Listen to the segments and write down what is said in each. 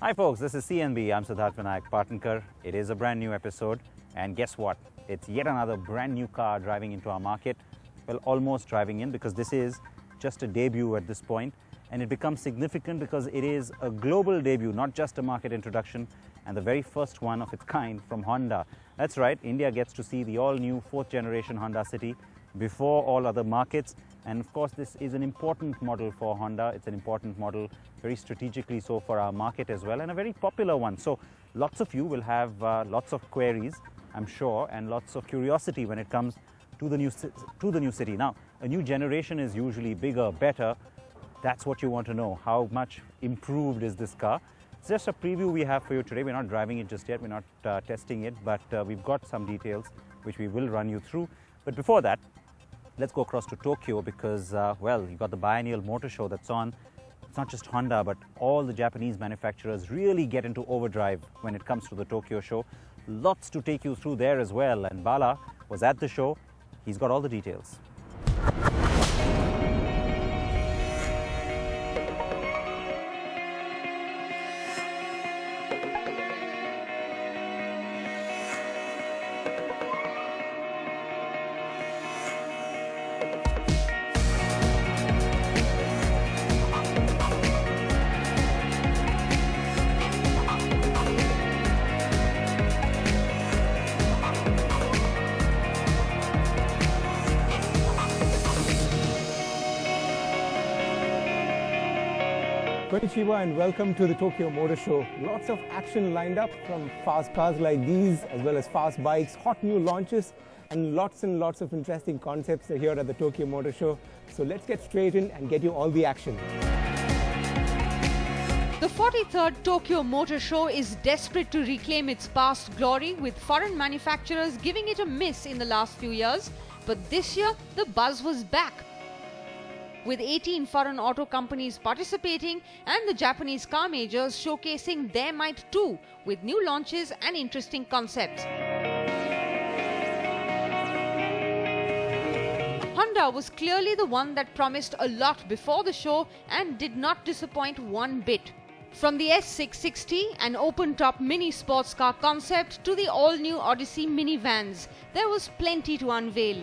Hi folks, this is CNB. I'm Siddharth Vinayak Parthankar. It is a brand new episode, and guess what? It's yet another brand new car driving into our market. Well, almost driving in, because this is just a debut at this point, and it becomes significant because it is a global debut, not just a market introduction, and the very first one of its kind from Honda. That's right, India gets to see the all-new 4th generation Honda City before all other markets. And of course, this is an important model for Honda. It's an important model, very strategically so for our market as well, and a very popular one. So lots of you will have lots of queries, I'm sure, and lots of curiosity when it comes to the new city. Now, a new generation is usually bigger, better. That's what you want to know. How much improved is this car? It's just a preview we have for you today. We're not driving it just yet. We're not testing it, but we've got some details which we will run you through. But before that, let's go across to Tokyo because, well, you've got the biennial motor show that's on. It's not just Honda, but all the Japanese manufacturers really get into overdrive when it comes to the Tokyo show. Lots to take you through there as well. And Bala was at the show. He's got all the details. Konnichiwa and welcome to the Tokyo Motor Show. Lots of action lined up, from fast cars like these as well as fast bikes, hot new launches, and lots of interesting concepts here at the Tokyo Motor Show. So let's get straight in and get you all the action. The 43rd Tokyo Motor Show is desperate to reclaim its past glory, with foreign manufacturers giving it a miss in the last few years. But this year, the buzz was back, with 18 foreign auto companies participating and the Japanese car majors showcasing their might too, with new launches and interesting concepts. Honda was clearly the one that promised a lot before the show and did not disappoint one bit. From the S660, an open-top mini sports car concept, to the all-new Odyssey minivans, there was plenty to unveil.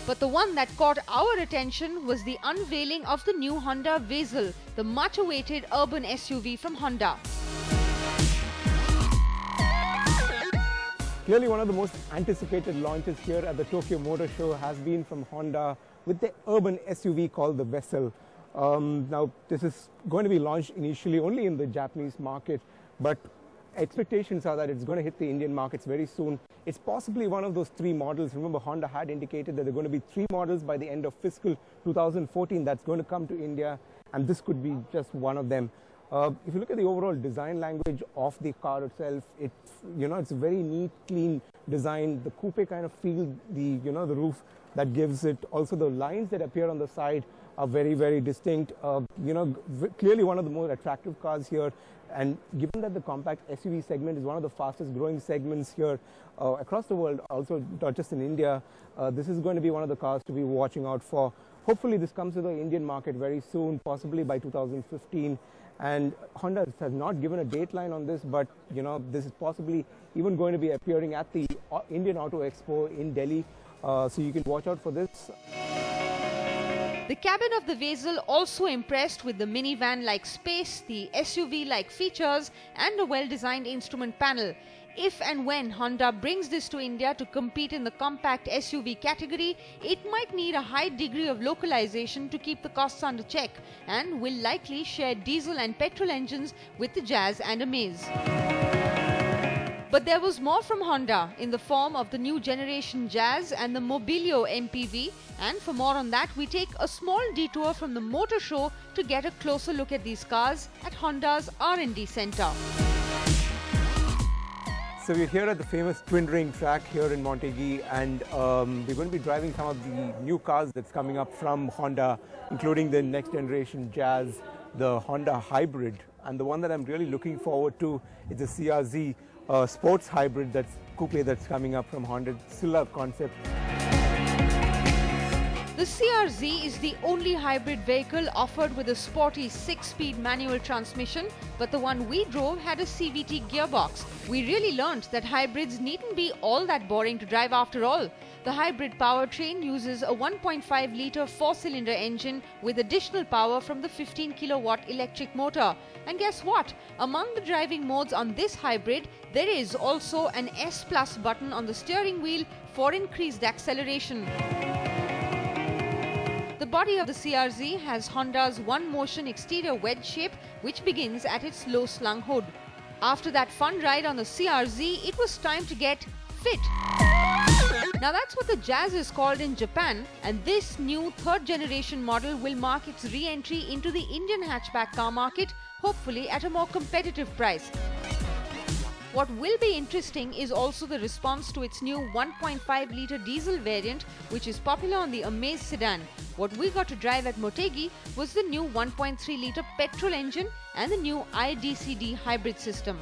But the one that caught our attention was the unveiling of the new Honda Vezel, the much-awaited urban SUV from Honda. Clearly one of the most anticipated launches here at the Tokyo Motor Show has been from Honda with the urban SUV called the Vezel. Now, this is going to be launched initially only in the Japanese market, but expectations are that it's going to hit the Indian markets very soon. It's possibly one of those 3 models. Remember, Honda had indicated that there are going to be 3 models by the end of fiscal 2014 that's going to come to India, and this could be just one of them. If you look at the overall design language of the car itself, it's a very neat, clean design. The coupe kind of feel, the roof that gives it. Also, the lines that appear on the side are very, very distinct. Clearly one of the more attractive cars here. And given that the compact SUV segment is one of the fastest growing segments here across the world, also not just in India, this is going to be one of the cars to be watching out for. Hopefully this comes to the Indian market very soon, possibly by 2015. And Honda has not given a dateline on this, but this is possibly even going to be appearing at the Indian Auto Expo in Delhi. So you can watch out for this. The cabin of the Vezel also impressed with the minivan-like space, the SUV-like features, and a well-designed instrument panel. If and when Honda brings this to India to compete in the compact SUV category, it might need a high degree of localization to keep the costs under check, and will likely share diesel and petrol engines with the Jazz and Amaze. But there was more from Honda in the form of the new generation Jazz and the Mobilio MPV. And for more on that, we take a small detour from the motor show to get a closer look at these cars at Honda's R&D Centre. So we're here at the famous Twin Ring track here in Montague, and we're going to be driving some of the new cars that's coming up from Honda, including the next generation Jazz, the Honda Hybrid, and the one that I'm really looking forward to is the CRZ sports hybrid that's coming up from Honda. It's still a concept. The CRZ is the only hybrid vehicle offered with a sporty 6-speed manual transmission, but the one we drove had a CVT gearbox. We really learnt that hybrids needn't be all that boring to drive after all. The hybrid powertrain uses a 1.5-litre 4-cylinder engine with additional power from the 15-kilowatt electric motor. And guess what? Among the driving modes on this hybrid, there is also an S+ button on the steering wheel for increased acceleration. The body of the CRZ has Honda's one-motion exterior wedge shape, which begins at its low-slung hood. After that fun ride on the CRZ, it was time to get fit. Now that's what the Jazz is called in Japan, and this new third-generation model will mark its re-entry into the Indian hatchback car market, hopefully at a more competitive price. What will be interesting is also the response to its new 1.5-litre diesel variant, which is popular on the Amaze sedan. What we got to drive at Motegi was the new 1.3-litre petrol engine and the new IDCD hybrid system.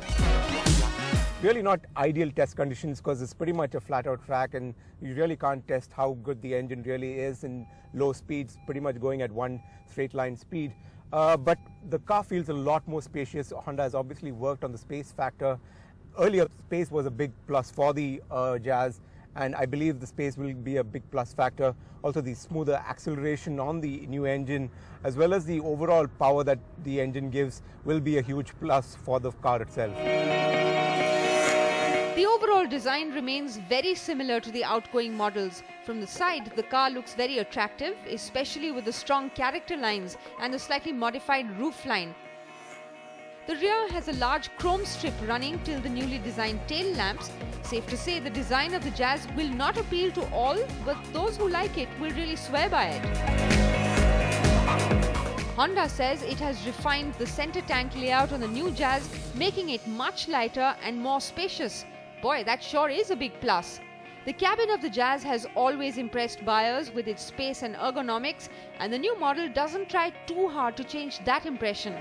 Really not ideal test conditions because it's pretty much a flat-out track, and you really can't test how good the engine really is in low speeds, pretty much going at one straight line speed. But the car feels a lot more spacious. Honda has obviously worked on the space factor. Earlier, space was a big plus for the Jazz, and I believe the space will be a big plus factor. Also, the smoother acceleration on the new engine, as well as the overall power that the engine gives, will be a huge plus for the car itself. The overall design remains very similar to the outgoing models. From the side, the car looks very attractive, especially with the strong character lines and the slightly modified roofline. The rear has a large chrome strip running till the newly designed tail lamps. Safe to say the design of the Jazz will not appeal to all, but those who like it will really swear by it. Honda says it has refined the center tank layout on the new Jazz, making it much lighter and more spacious. Boy, that sure is a big plus. The cabin of the Jazz has always impressed buyers with its space and ergonomics, and the new model doesn't try too hard to change that impression.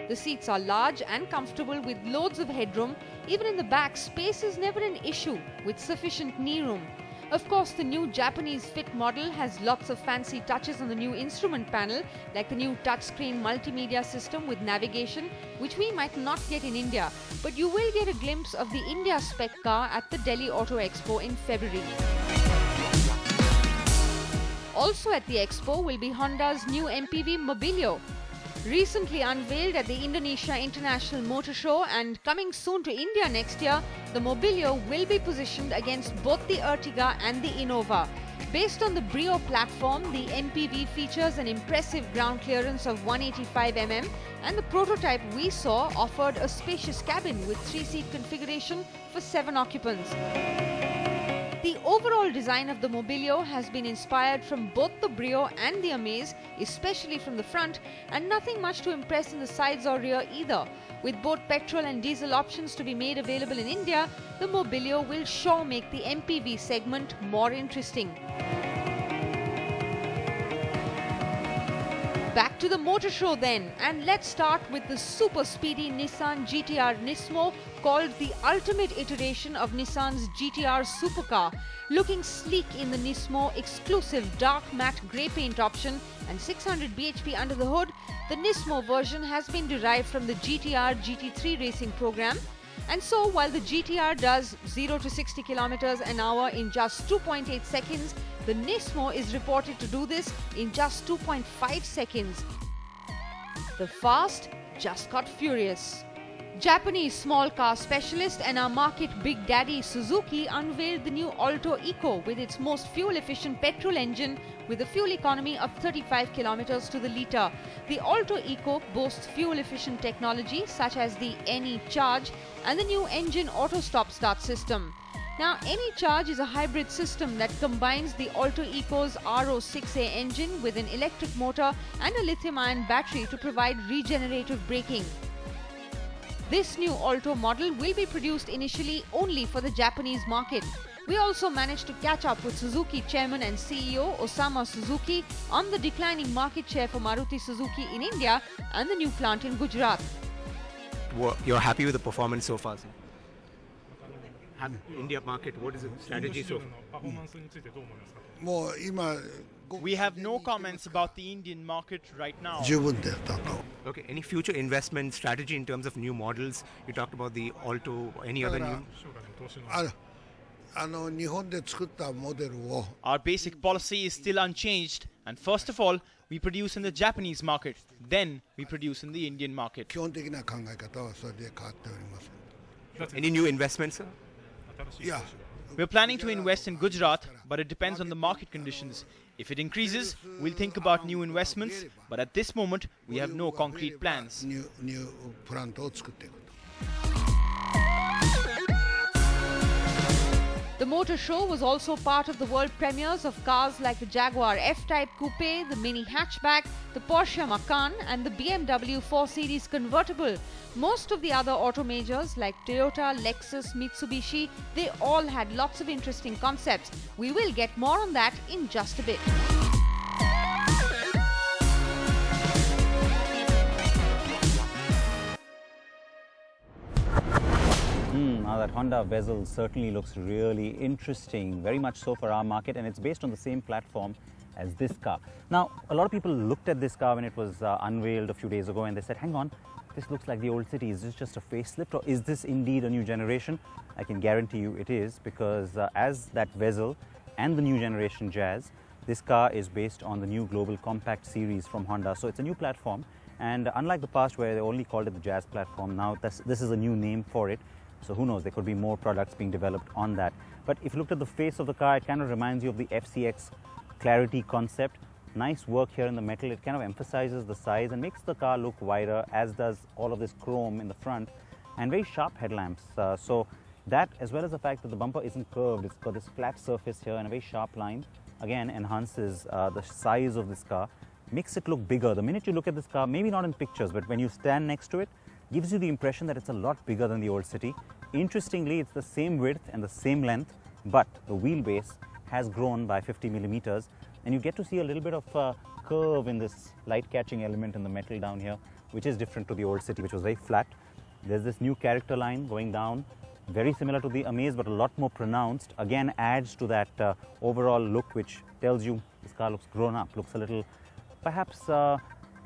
The seats are large and comfortable with loads of headroom. Even in the back, space is never an issue with sufficient knee room. Of course, the new Japanese fit model has lots of fancy touches on the new instrument panel, like the new touchscreen multimedia system with navigation, which we might not get in India, but you will get a glimpse of the India spec car at the Delhi Auto Expo in February. Also at the Expo will be Honda's new MPV Mobilio. Recently unveiled at the Indonesia International Motor Show and coming soon to India next year, the Mobilio will be positioned against both the Ertiga and the Innova. Based on the Brio platform, the MPV features an impressive ground clearance of 185 mm, and the prototype we saw offered a spacious cabin with 3-seat configuration for 7 occupants. The overall design of the Mobilio has been inspired from both the Brio and the Amaze, especially from the front, and nothing much to impress in the sides or rear either. With both petrol and diesel options to be made available in India, the Mobilio will sure make the MPV segment more interesting. Back to the motor show then, and let's start with the super speedy Nissan GT-R Nismo, called the ultimate iteration of Nissan's GT-R supercar. Looking sleek in the Nismo exclusive dark matte grey paint option and 600 bhp under the hood, the Nismo version has been derived from the GT-R GT3 racing program. And so while the GT-R does 0 to 60 km an hour in just 2.8 seconds, the Nismo is reported to do this in just 2.5 seconds. The fast just got furious. Japanese small car specialist and our market big daddy Suzuki unveiled the new Alto Eco with its most fuel-efficient petrol engine with a fuel economy of 35 kilometers to the litre. The Alto Eco boasts fuel-efficient technology such as the NE Charge and the new engine auto stop-start system. Now, NE Charge is a hybrid system that combines the Alto Eco's RO6A engine with an electric motor and a lithium-ion battery to provide regenerative braking. This new Alto model will be produced initially only for the Japanese market. We also managed to catch up with Suzuki Chairman and CEO Osamu Suzuki on the declining market share for Maruti Suzuki in India and the new plant in Gujarat. You're happy with the performance so far, sir? India market, what is the strategy so far? We have no comments about the Indian market right now. Okay, any future investment strategy in terms of new models? You talked about the Alto, any other new? Our basic policy is still unchanged, and first of all, we produce in the Japanese market, then we produce in the Indian market. Any new investments, sir? Yeah. We're planning to invest in Gujarat, but it depends on the market conditions. If it increases, we'll think about new investments, but at this moment, we have no concrete plans. The motor show was also part of the world premieres of cars like the Jaguar F-Type Coupe, the Mini Hatchback, the Porsche Macan and the BMW 4 Series convertible. Most of the other auto majors like Toyota, Lexus, Mitsubishi, they all had lots of interesting concepts. We will get more on that in just a bit. Now that Honda Vezel certainly looks really interesting, very much so for our market, and it's based on the same platform as this car. Now, a lot of people looked at this car when it was unveiled a few days ago and they said, hang on, this looks like the old city. Is this just a facelift or is this indeed a new generation? I can guarantee you it is, because as that Vezel and the new generation Jazz, this car is based on the new Global Compact series from Honda. So it's a new platform, and unlike the past where they only called it the Jazz platform, now this is a new name for it. So who knows, there could be more products being developed on that. But if you looked at the face of the car, it kind of reminds you of the FCX Clarity concept. Nice work here in the metal. It kind of emphasizes the size and makes the car look wider, as does all of this chrome in the front, and very sharp headlamps. So that, as well as the fact that the bumper isn't curved, it's got this flat surface here and a very sharp line, again enhances the size of this car, makes it look bigger. The minute you look at this car, maybe not in pictures, but when you stand next to it, gives you the impression that it's a lot bigger than the old city. Interestingly, it's the same width and the same length, but the wheelbase has grown by 50 millimeters, and you get to see a little bit of curve in this light-catching element in the metal down here, which is different to the old city, which was very flat. There's this new character line going down, very similar to the Amaze, but a lot more pronounced. Again, adds to that overall look, which tells you this car looks grown up, looks a little, perhaps a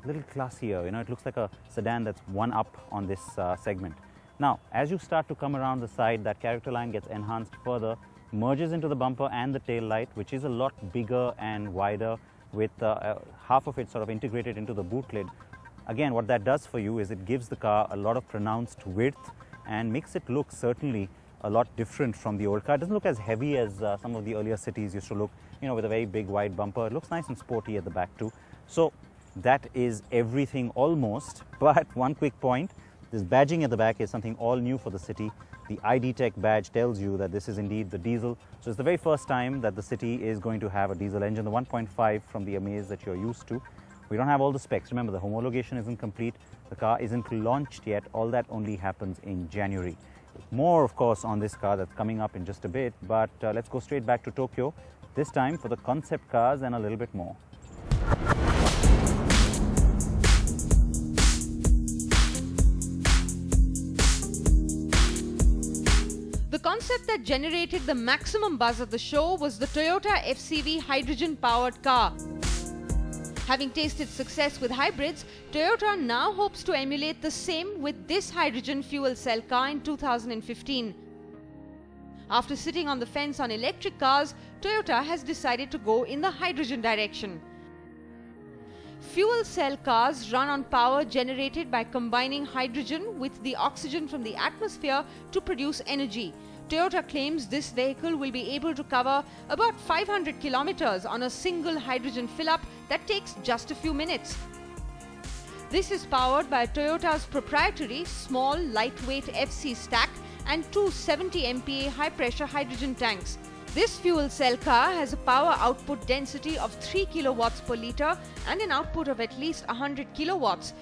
little classier. You know, it looks like a sedan that's one up on this segment. Now, as you start to come around the side, that character line gets enhanced further, merges into the bumper and the tail light, which is a lot bigger and wider, with half of it sort of integrated into the boot lid. Again, what that does for you is it gives the car a lot of pronounced width and makes it look certainly a lot different from the old car. It doesn't look as heavy as some of the earlier cities used to look, you know, with a very big wide bumper. It looks nice and sporty at the back too. So that is everything almost, but one quick point. This badging at the back is something all new for the city. The ID Tech badge tells you that this is indeed the diesel. So it's the very first time that the city is going to have a diesel engine, the 1.5 from the Amaze that you're used to. We don't have all the specs. Remember, the homologation isn't complete. The car isn't launched yet. All that only happens in January. More, of course, on this car that's coming up in just a bit. But let's go straight back to Tokyo, this time for the concept cars and a little bit more. The concept that generated the maximum buzz at the show was the Toyota FCV hydrogen-powered car. Having tasted success with hybrids, Toyota now hopes to emulate the same with this hydrogen fuel cell car in 2015. After sitting on the fence on electric cars, Toyota has decided to go in the hydrogen direction. Fuel cell cars run on power generated by combining hydrogen with the oxygen from the atmosphere to produce energy. Toyota claims this vehicle will be able to cover about 500 kilometers on a single hydrogen fill-up that takes just a few minutes. This is powered by Toyota's proprietary small lightweight FC stack and two 70 MPa high-pressure hydrogen tanks. This fuel cell car has a power output density of 3 kilowatts per litre and an output of at least 100 kilowatts.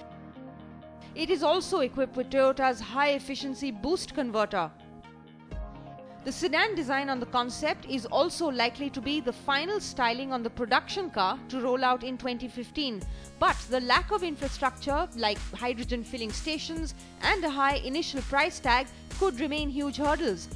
It is also equipped with Toyota's high-efficiency boost converter. The sedan design on the concept is also likely to be the final styling on the production car to roll out in 2015. But the lack of infrastructure like hydrogen filling stations and a high initial price tag could remain huge hurdles.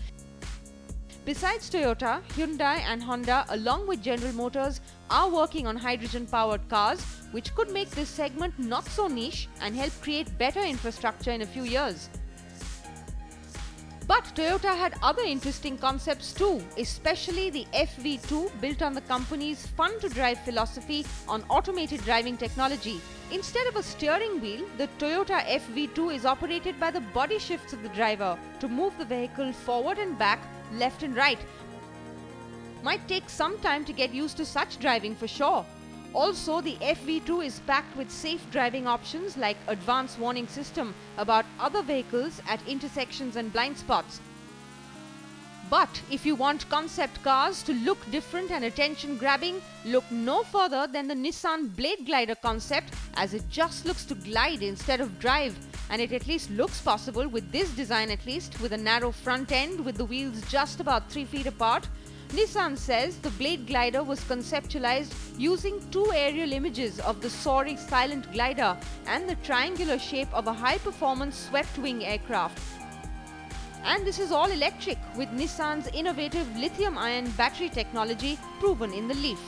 Besides Toyota, Hyundai and Honda along with General Motors are working on hydrogen-powered cars, which could make this segment not so niche and help create better infrastructure in a few years. But Toyota had other interesting concepts too, especially the FV2 built on the company's fun-to-drive philosophy on automated driving technology. Instead of a steering wheel, the Toyota FV2 is operated by the body shifts of the driver to move the vehicle forward and back, left and right. Might take some time to get used to such driving for sure. Also, the FV2 is packed with safe driving options like advanced warning system about other vehicles at intersections and blind spots. But if you want concept cars to look different and attention-grabbing, look no further than the Nissan Blade Glider concept, as it just looks to glide instead of drive. And it at least looks possible with this design, at least, with a narrow front end with the wheels just about 3 feet apart. Nissan says the Blade Glider was conceptualized using two aerial images of the soaring silent glider and the triangular shape of a high-performance swept-wing aircraft. And this is all electric with Nissan's innovative lithium-ion battery technology proven in the Leaf.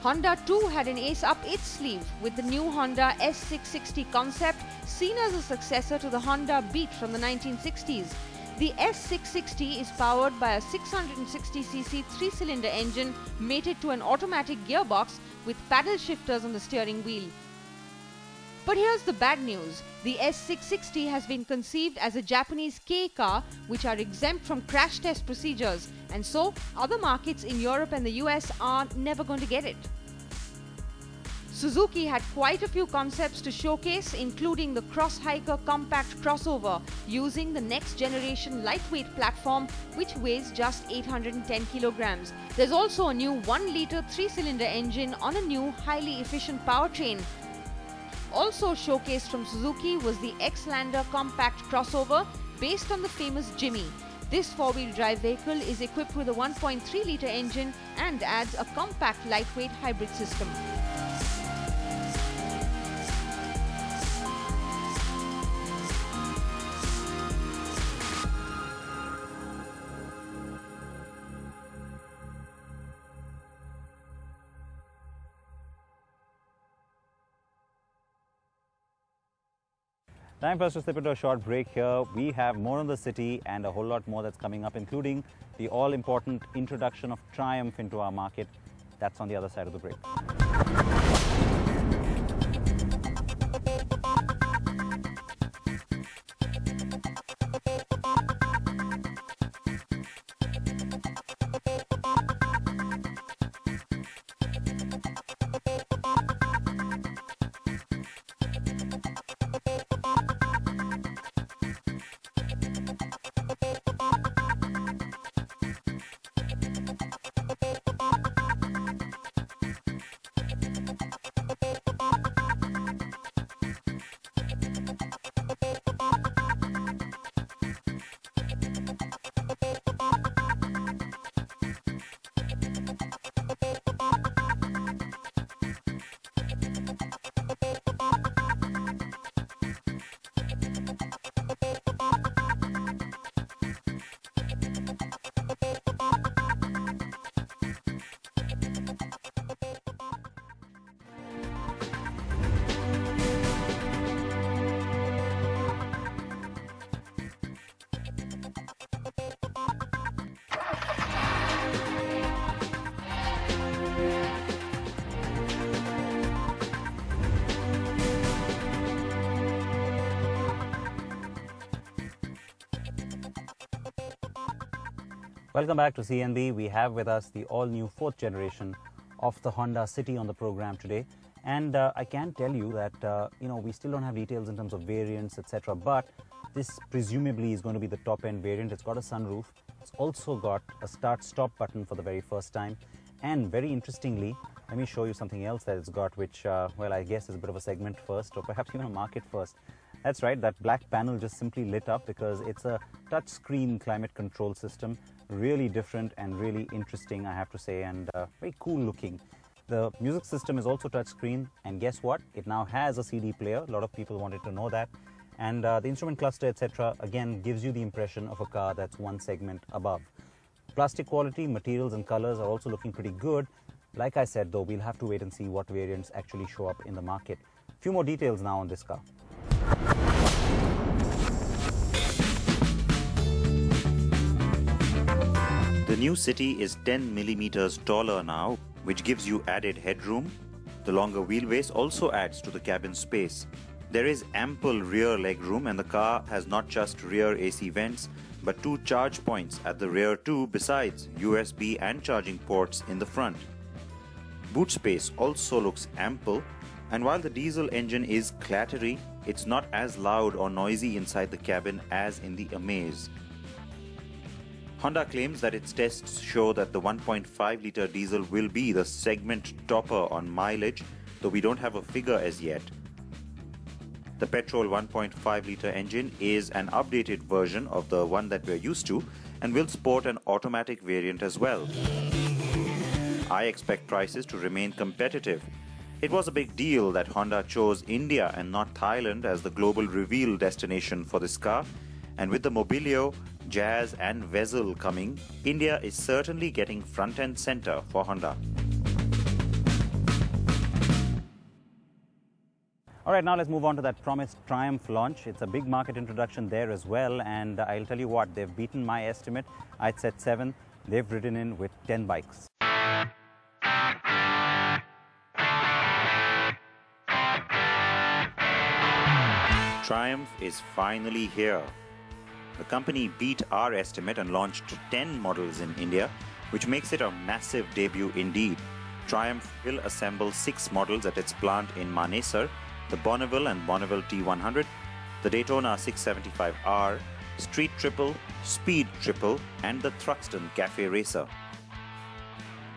Honda too had an ace up its sleeve with the new Honda S660 concept, seen as a successor to the Honda Beat from the 1960s. The S660 is powered by a 660cc 3-cylinder engine mated to an automatic gearbox with paddle shifters on the steering wheel. But here's the bad news. The S660 has been conceived as a Japanese K car which are exempt from crash test procedures, and so other markets in Europe and the US are never going to get it. Suzuki had quite a few concepts to showcase, including the Crosshiker compact crossover using the next generation lightweight platform which weighs just 810 kilograms. There's also a new 1-litre 3-cylinder engine on a new highly efficient powertrain. Also showcased from Suzuki was the X-Lander compact crossover based on the famous Jimmy. This 4-wheel drive vehicle is equipped with a 1.3-litre engine and adds a compact lightweight hybrid system. Time for us to slip into a short break here. We have more on the city and a whole lot more that's coming up, including the all-important introduction of Triumph into our market. That's on the other side of the break. Welcome back to CNB. We have with us the all-new 4th generation of the Honda City on the program today. And I can tell you that, we still don't have details in terms of variants, etc. But this presumably is going to be the top-end variant. It's got a sunroof. It's also got a start-stop button for the very first time. And very interestingly, let me show you something else that it's got, which, well, I guess is a bit of a segment first, or perhaps even a market first. That's right, that black panel just simply lit up because it's a touch-screen climate control system. Really different and really interesting, I have to say, and very cool looking. The music system is also touchscreen, and guess what? It now has a CD player. A lot of people wanted to know that. And the instrument cluster, etc., again, gives you the impression of a car that's one segment above. Plastic quality, materials and colors are also looking pretty good. Like I said, though, we'll have to wait and see what variants actually show up in the market. A few more details now on this car. The new City is 10 millimeters taller now, which gives you added headroom. The longer wheelbase also adds to the cabin space. There is ample rear legroom, and the car has not just rear AC vents, but 2 charge points at the rear too, besides USB and charging ports in the front. Boot space also looks ample, and while the diesel engine is clattery, it's not as loud or noisy inside the cabin as in the Amaze. Honda claims that its tests show that the 1.5-litre diesel will be the segment topper on mileage, though we don't have a figure as yet. The petrol 1.5-litre engine is an updated version of the one that we're used to and will sport an automatic variant as well. I expect prices to remain competitive. It was a big deal that Honda chose India and not Thailand as the global reveal destination for this car, and with the Mobilio, Jazz and Vezel coming, India is certainly getting front and center for Honda. All right, now let's move on to that promised Triumph launch. It's a big market introduction there as well, and I'll tell you what, they've beaten my estimate. I'd said 7, they've ridden in with 10 bikes. Triumph is finally here. The company beat our estimate and launched 10 models in India, which makes it a massive debut indeed. Triumph will assemble 6 models at its plant in Manesar, the Bonneville and Bonneville T100, the Daytona 675R, Street Triple, Speed Triple, and the Thruxton Cafe Racer.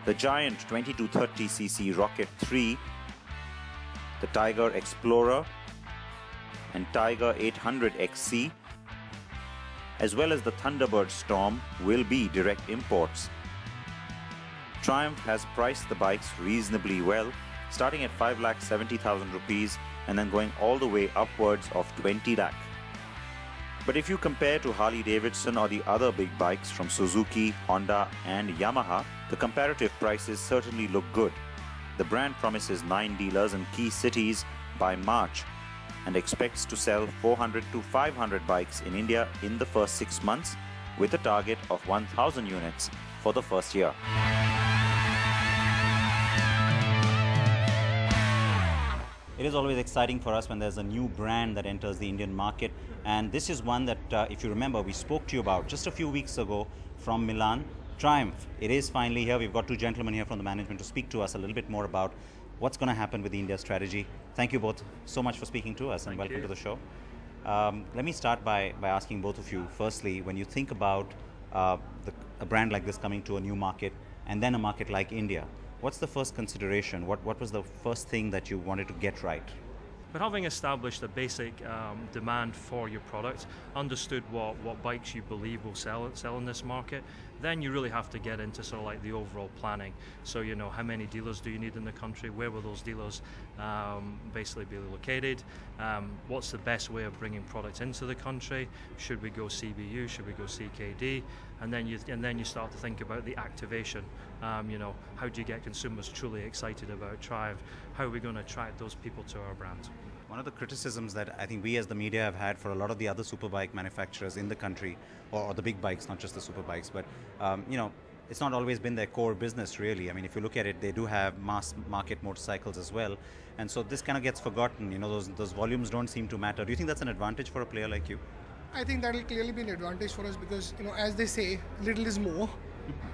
The giant 2230cc Rocket 3, the Tiger Explorer, and Tiger 800XC, as well as the Thunderbird Storm, will be direct imports. Triumph has priced the bikes reasonably well, starting at 5,70,000 rupees and then going all the way upwards of 20 lakh. But if you compare to Harley-Davidson or the other big bikes from Suzuki, Honda and Yamaha, the comparative prices certainly look good. The brand promises 9 dealers in key cities by March and expects to sell 400 to 500 bikes in India in the first 6 months, with a target of 1,000 units for the first year. It is always exciting for us when there's a new brand that enters the Indian market, and this is one that, if you remember, we spoke to you about just a few weeks ago from Milan. Triumph. It is finally here. We've got 2 gentlemen here from the management to speak to us a little bit more about what's going to happen with the India strategy. Thank you both so much for speaking to us, and welcome to the show. Let me start by asking both of you, firstly, when you think about a brand like this coming to a new market and then a market like India, what's the first consideration? What was the first thing that you wanted to get right? But having established a basic demand for your product, understood what bikes you believe will sell in this market, then you really have to get into sort of like the overall planning. So, you know, how many dealers do you need in the country? Where will those dealers basically be located? What's the best way of bringing products into the country? Should we go CBU? Should we go CKD? And then you start to think about the activation. You know, how do you get consumers truly excited about Triumph? How are we going to attract those people to our brand? One of the criticisms that I think we as the media have had for a lot of the other superbike manufacturers in the country, or the big bikes, not just the superbikes, but you know, it's not always been their core business really. I mean, if you look at it, they do have mass market motorcycles as well, and so this kind of gets forgotten. You know, those volumes don't seem to matter. Do you think that's an advantage for a player like you? I think that will clearly be an advantage for us because, you know, as they say, little is more.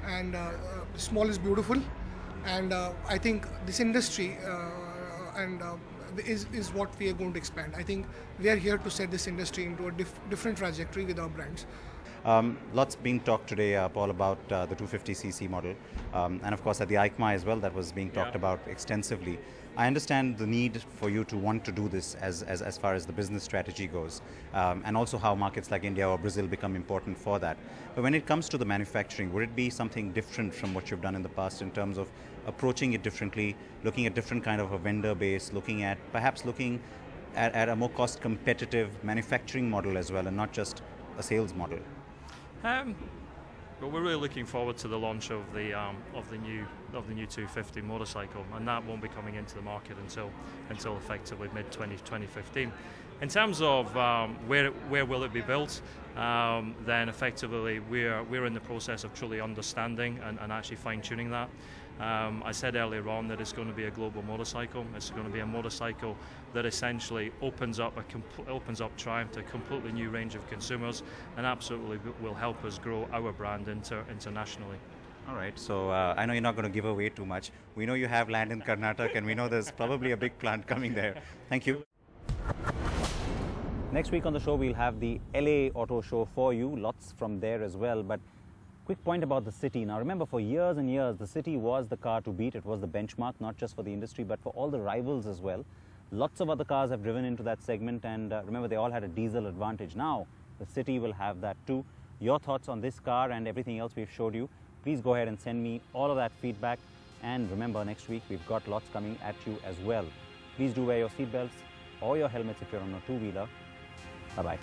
and small is beautiful, and I think this industry is what we are going to expand. I think we are here to set this industry into a different trajectory with our brands. Lots being talked today, Paul, about the 250cc model, and of course at the EICMA as well, that was being talked about extensively. I understand the need for you to want to do this as far as the business strategy goes, and also how markets like India or Brazil become important for that. But when it comes to the manufacturing, would it be something different from what you've done in the past in terms of approaching it differently, looking at different kind of a vendor base, looking at a more cost competitive manufacturing model as well, and not just a sales model? But we're really looking forward to the launch of the new 250 motorcycle, and that won't be coming into the market until effectively mid 2015. In terms of where will it be built, then effectively we're in the process of truly understanding and actually fine-tuning that. I said earlier on that it's going to be a global motorcycle. It's going to be a motorcycle that essentially opens up Triumph to a completely new range of consumers, and absolutely will help us grow our brand internationally. All right, so I know you're not going to give away too much. We know you have land in Karnataka, and we know there's probably a big plant coming there. Thank you. Next week on the show, we'll have the LA Auto Show for you, lots from there as well. But quick point about the city. Now remember, for years and years, the city was the car to beat. It was the benchmark, not just for the industry, but for all the rivals as well. Lots of other cars have driven into that segment, and remember, they all had a diesel advantage. Now, the city will have that too. Your thoughts on this car and everything else we've showed you, please go ahead and send me all of that feedback. And remember, next week, we've got lots coming at you as well. Please do wear your seatbelts or your helmets if you're on a two-wheeler. Bye-bye.